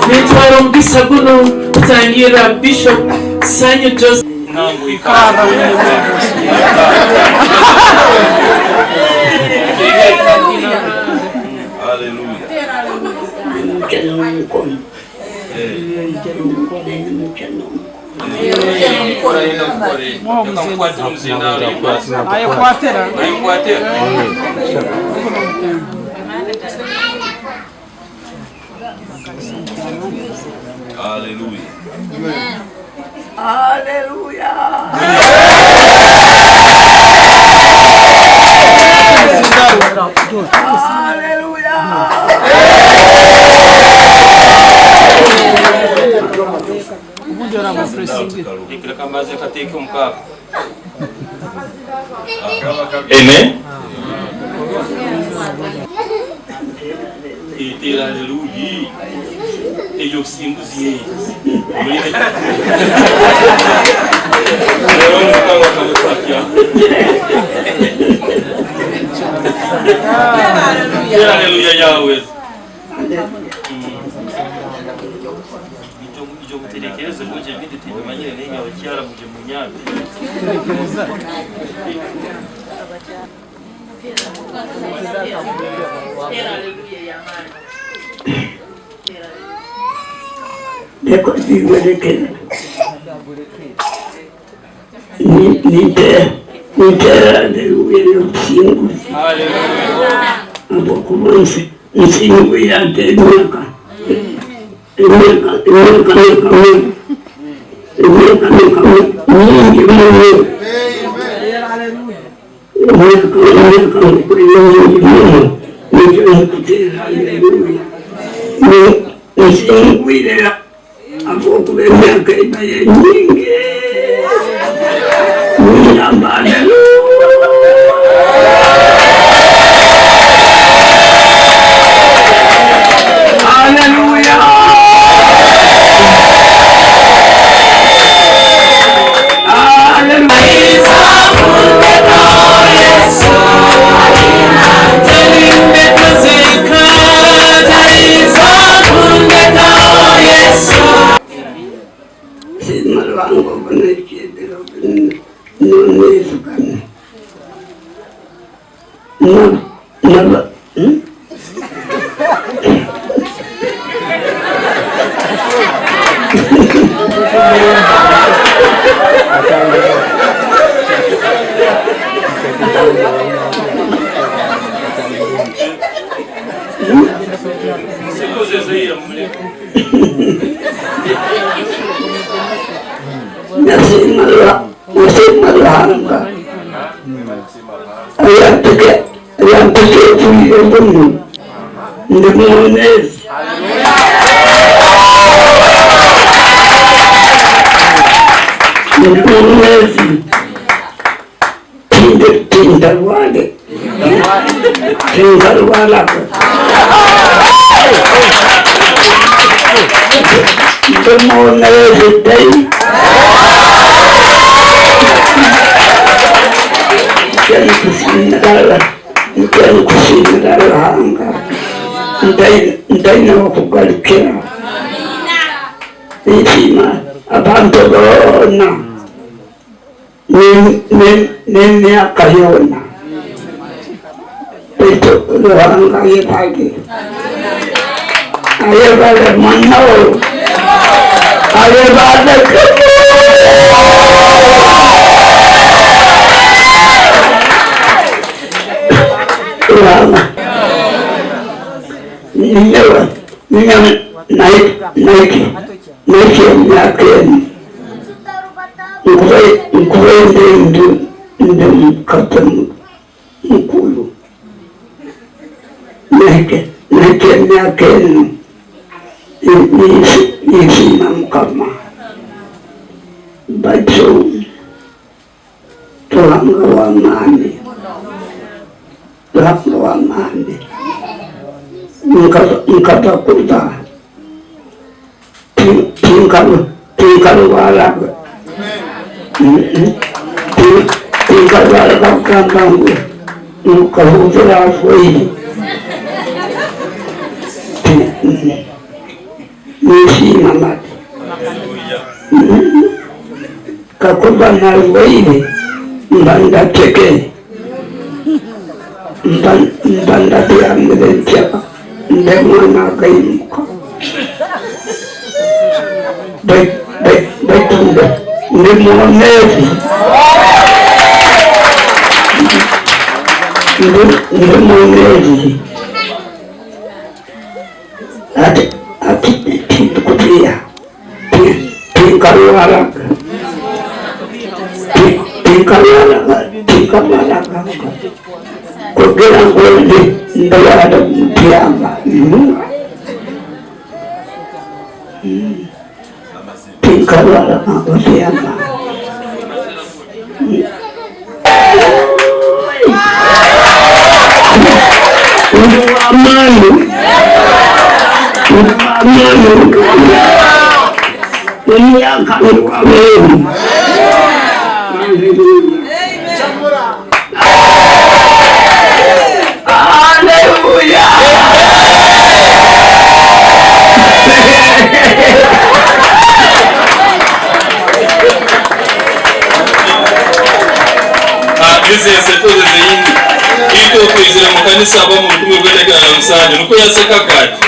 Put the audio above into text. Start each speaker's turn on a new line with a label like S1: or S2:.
S1: Nitwara omugisa guno kutangira Bishop Sanyu Joseph
S2: Hallelujah.
S3: Amen. Hallelujah.
S2: Amen. Hallelujah. Eu sinto sim. Aleluia, Yahweh. Terekeza muje bidite manyire nenya wakyara muje munyabe.
S4: Emyaka yonna Ruhanga yebage ayebale mwanao ayebale Ruhanga nimewa naiki emyaka eni nkuwende ndemukadde mukulu naike emyaka eno yesiima mukama batyo tolanga wamaani nkatakuta tinkalwalaga tinkalwalaga kugambangu nkahuzira afoiri nesiima mati kakuba nalwaire mba ndatekere mba ndabyamire ntya nde mwana akaimuka baitunda ndi mwomeezi ndi mwomeezi ati tintukutiya tinkalwalaga tinkalwalaga kugira ngo ndayada mutiyamba tinkalwalaga mutiyamba amani emyaka abeera Hallelujah.
S2: Hizi sekoze zindi iko kwizera mu kanisa aba mu rukumi rw'endagala musanje nuko yaseka kati